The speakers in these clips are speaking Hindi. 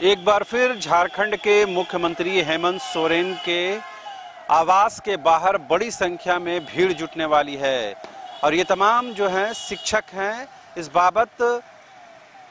एक बार फिर झारखंड के मुख्यमंत्री हेमंत सोरेन के आवास के बाहर बड़ी संख्या में भीड़ जुटने वाली है और ये तमाम जो हैं शिक्षक हैं। इस बाबत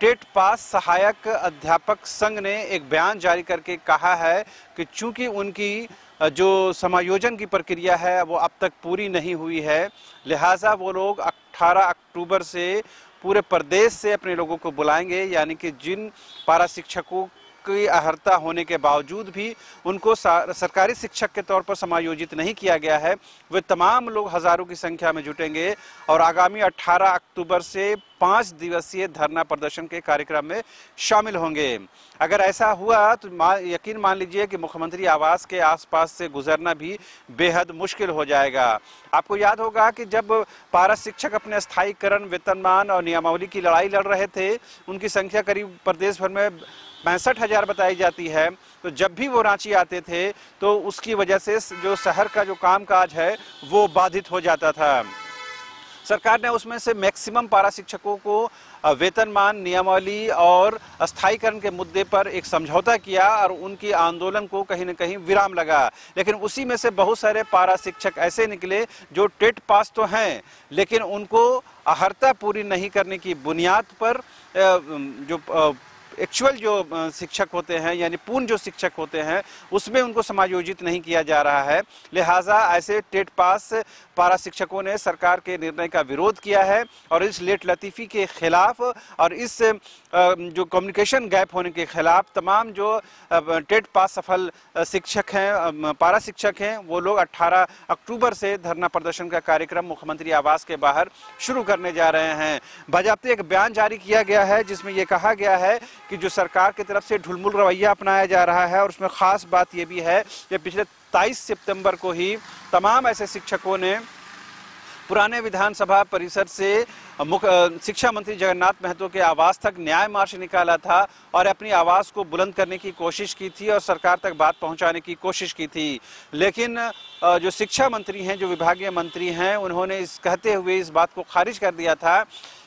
टेट पास सहायक अध्यापक संघ ने एक बयान जारी करके कहा है कि चूंकि उनकी जो समायोजन की प्रक्रिया है वो अब तक पूरी नहीं हुई है, लिहाजा वो लोग 18 अक्टूबर से पूरे प्रदेश से अपने लोगों को बुलाएंगे। यानी कि जिन पारा शिक्षकों की अर्हता होने के बावजूद भी उनको सरकारी शिक्षक के तौर पर समायोजित नहीं किया गया है, वे तमाम लोग हजारों की संख्या में जुटेंगे और आगामी 18 अक्टूबर से 5 दिवसीय धरना प्रदर्शन के कार्यक्रम में शामिल होंगे। अगर ऐसा हुआ तो यकीन मान लीजिए कि मुख्यमंत्री आवास के आसपास से गुजरना भी बेहद मुश्किल हो जाएगा। आपको याद होगा कि जब पारा शिक्षक अपने स्थायीकरण, वेतनमान और नियमावली की लड़ाई लड़ रहे थे, उनकी संख्या करीब प्रदेश भर में 65,000 बताई जाती है। तो जब भी वो रांची आते थे तो उसकी वजह से जो शहर का जो कामकाज है वो बाधित हो जाता था। सरकार ने उसमें से मैक्सिमम पारा शिक्षकों को वेतनमान, नियमावली और स्थायीकरण के मुद्दे पर एक समझौता किया और उनकी आंदोलन को कहीं न कहीं विराम लगा। लेकिन उसी में से बहुत सारे पारा शिक्षक ऐसे निकले जो टेट पास तो हैं लेकिन उनको अर्हता पूरी नहीं करने की बुनियाद पर जो एक्चुअल जो शिक्षक होते हैं यानी पूर्ण जो शिक्षक होते हैं उसमें उनको समायोजित नहीं किया जा रहा है। लिहाजा ऐसे टेट पास पारा शिक्षकों ने सरकार के निर्णय का विरोध किया है और इस लेट लतीफ़ी के खिलाफ और इस जो कम्युनिकेशन गैप होने के खिलाफ तमाम जो टेट पास सफल शिक्षक हैं, पारा शिक्षक हैं, वो लोग 18 अक्टूबर से धरना प्रदर्शन का कार्यक्रम मुख्यमंत्री आवास के बाहर शुरू करने जा रहे हैं। बाकायदा एक बयान जारी किया गया है जिसमें यह कहा गया है कि जो सरकार की तरफ से ढुलमुल रवैया अपनाया जा रहा है और उसमें खास बात यह भी है कि पिछले 23 सितंबर को ही तमाम ऐसे शिक्षकों ने पुराने विधानसभा परिसर से शिक्षा मंत्री जगन्नाथ महतो के आवास तक न्याय मार्च निकाला था और अपनी आवाज़ को बुलंद करने की कोशिश की थी और सरकार तक बात पहुंचाने की कोशिश की थी। लेकिन जो शिक्षा मंत्री हैं, जो विभागीय मंत्री हैं, उन्होंने इस कहते हुए इस बात को खारिज कर दिया था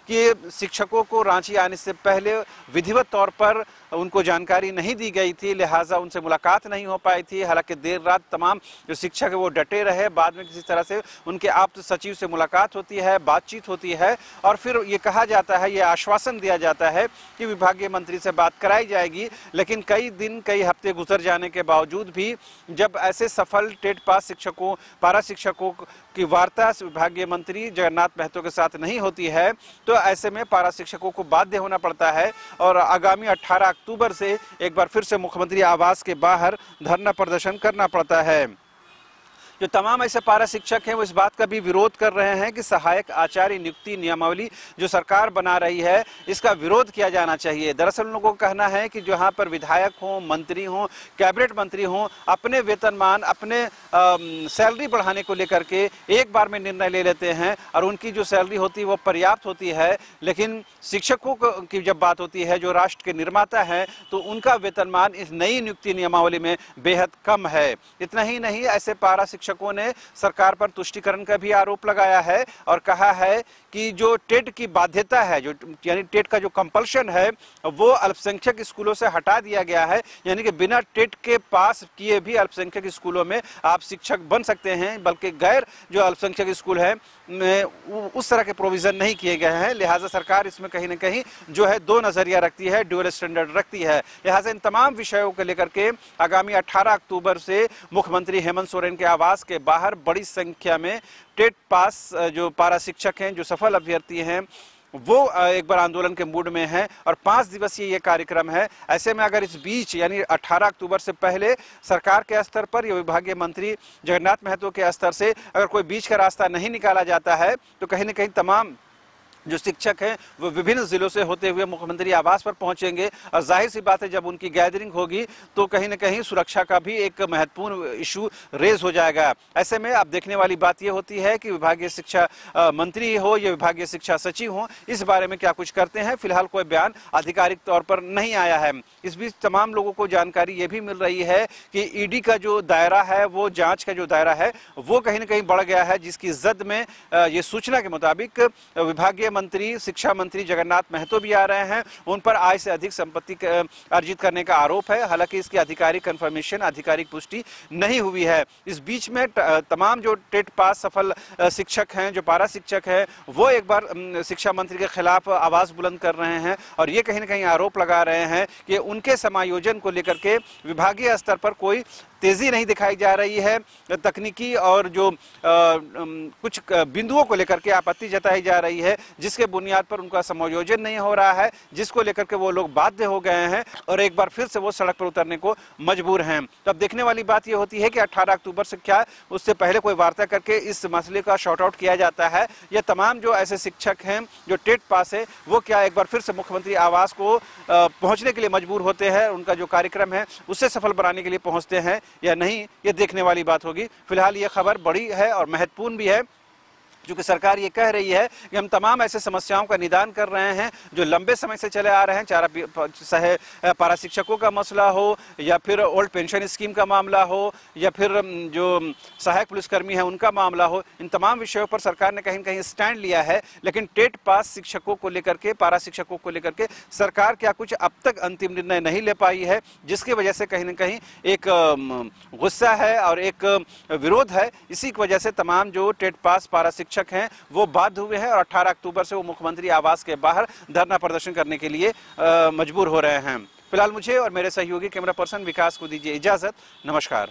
कि शिक्षकों को रांची आने से पहले विधिवत तौर पर उनको जानकारी नहीं दी गई थी, लिहाजा उनसे मुलाकात नहीं हो पाई थी। हालांकि देर रात तमाम जो शिक्षक है वो डटे रहे, बाद में किसी तरह से उनके आप्त सचिव से मुलाकात होती है, बातचीत होती है और फिर ये कहा जाता है, ये आश्वासन दिया जाता है कि विभागीय मंत्री से बात कराई जाएगी। लेकिन कई दिन, कई हफ्ते गुजर जाने के बावजूद भी जब ऐसे सफल टेट पास शिक्षकों, पारा शिक्षकों की वार्ता विभागीय मंत्री जगन्नाथ महतो के साथ नहीं होती है तो ऐसे में पारा शिक्षकों को बाध्य होना पड़ता है और आगामी 18 अक्टूबर से एक बार फिर से मुख्यमंत्री आवास के बाहर धरना प्रदर्शन करना पड़ता है। जो तमाम ऐसे पारा शिक्षक हैं वो इस बात का भी विरोध कर रहे हैं कि सहायक आचार्य नियुक्ति नियमावली जो सरकार बना रही है इसका विरोध किया जाना चाहिए। दरअसल उन लोगों का कहना है कि जहां पर विधायक हों, मंत्री हों, कैबिनेट मंत्री हों, अपने वेतनमान, अपने सैलरी बढ़ाने को लेकर के एक बार में निर्णय ले लेते हैं और उनकी जो सैलरी होती है वो पर्याप्त होती है। लेकिन शिक्षकों की जब बात होती है, जो राष्ट्र के निर्माता हैं, तो उनका वेतनमान इस नई नियुक्ति नियमावली में बेहद कम है। इतना ही नहीं, ऐसे पारा शिक्षकों ने सरकार पर तुष्टीकरण का भी आरोप लगाया है और कहा है कि जो टेट की बाध्यता है, जो यानी टेट का जो कंपल्शन है वो अल्पसंख्यक स्कूलों से हटा दिया गया है। यानी कि बिना टेट के पास किए भी अल्पसंख्यक स्कूलों में आप शिक्षक बन सकते हैं, बल्कि गैर जो अल्पसंख्यक स्कूल है उस तरह के प्रोविजन नहीं किए गए हैं। लिहाजा सरकार इसमें कहीं ना कहीं जो है दो नजरिया रखती है, ड्यूअल स्टैंडर्ड रखती है। लिहाजा इन तमाम विषयों को लेकर के आगामी 18 अक्टूबर से मुख्यमंत्री हेमंत सोरेन के आवास के बाहर बड़ी संख्या में टेट पास जो पारा शिक्षक हैं, जो सफल अभ्यर्थी हैं, वो एक बार आंदोलन के मूड में हैं और 5 दिवसीय ये कार्यक्रम है। ऐसे में अगर इस बीच यानी 18 अक्टूबर से पहले सरकार के स्तर पर या विभागीय मंत्री जगन्नाथ महतो के स्तर से अगर कोई बीच का रास्ता नहीं निकाला जाता है तो कहीं न कहीं तमाम जो शिक्षक हैं वो विभिन्न जिलों से होते हुए मुख्यमंत्री आवास पर पहुंचेंगे और जाहिर सी बात है जब उनकी गैदरिंग होगी तो कहीं न कहीं सुरक्षा का भी एक महत्वपूर्ण इशू रेज हो जाएगा। ऐसे में अब देखने वाली बात ये होती है कि विभागीय शिक्षा मंत्री हो या विभागीय शिक्षा सचिव हो इस बारे में क्या कुछ करते हैं। फिलहाल कोई बयान आधिकारिक तौर पर नहीं आया है। इस बीच तमाम लोगों को जानकारी ये भी मिल रही है कि ईडी का जो दायरा है, वो जाँच का जो दायरा है वो कहीं न कहीं बढ़ गया है, जिसकी जद में ये सूचना के मुताबिक विभागीय मंत्री, शिक्षा मंत्री जगन्नाथ महतो भी आ रहे हैं। उन पर आय से अधिक संपत्ति अर्जित करने का आरोप है। हालांकि इसकी आधिकारिक कंफर्मेशन, आधिकारिक पुष्टि नहीं हुई है। इस बीच में तमाम जो टेट पास सफल शिक्षक हैं, जो पारा शिक्षक हैं, वो एक बार शिक्षा मंत्री के खिलाफ आवाज बुलंद कर रहे हैं और ये कहीं ना कहीं आरोप लगा रहे हैं कि उनके समायोजन को लेकर के विभागीय स्तर पर कोई तेजी नहीं दिखाई जा रही है। तकनीकी और जो कुछ बिंदुओं को लेकर के आपत्ति जताई जा रही है, जिसके बुनियाद पर उनका समायोजन नहीं हो रहा है, जिसको लेकर के वो लोग बाध्य हो गए हैं और एक बार फिर से वो सड़क पर उतरने को मजबूर हैं। तो अब देखने वाली बात ये होती है कि 18 अक्टूबर से क्या उससे पहले कोई वार्ता करके इस मसले का शॉर्ट आउट किया जाता है, या तमाम जो ऐसे शिक्षक हैं जो टेट पास है वो क्या एक बार फिर से मुख्यमंत्री आवास को पहुंचने के लिए मजबूर होते हैं, उनका जो कार्यक्रम है उससे सफल बनाने के लिए पहुंचते हैं या नहीं, ये देखने वाली बात होगी। फिलहाल ये खबर बड़ी है और महत्वपूर्ण भी है, क्योंकि सरकार ये कह रही है कि हम तमाम ऐसे समस्याओं का निदान कर रहे हैं जो लंबे समय से चले आ रहे हैं, चाहे पारा शिक्षकों का मसला हो या फिर ओल्ड पेंशन स्कीम का मामला हो या फिर जो सहायक पुलिसकर्मी है उनका मामला हो। इन तमाम विषयों पर सरकार ने कहीं न कहीं स्टैंड लिया है, लेकिन टेट पास शिक्षकों को लेकर के, पारा शिक्षकों को लेकर के सरकार क्या कुछ अब तक अंतिम निर्णय नहीं ले पाई है, जिसकी वजह से कहीं न कहीं एक गुस्सा है और एक विरोध है। इसी की वजह से तमाम जो टेट पास पारा शिक्षक हैं वो बाध्य हुए हैं और 18 अक्टूबर से वो मुख्यमंत्री आवास के बाहर धरना प्रदर्शन करने के लिए मजबूर हो रहे हैं। फिलहाल मुझे और मेरे सहयोगी कैमरा पर्सन विकास को दीजिए इजाजत। नमस्कार।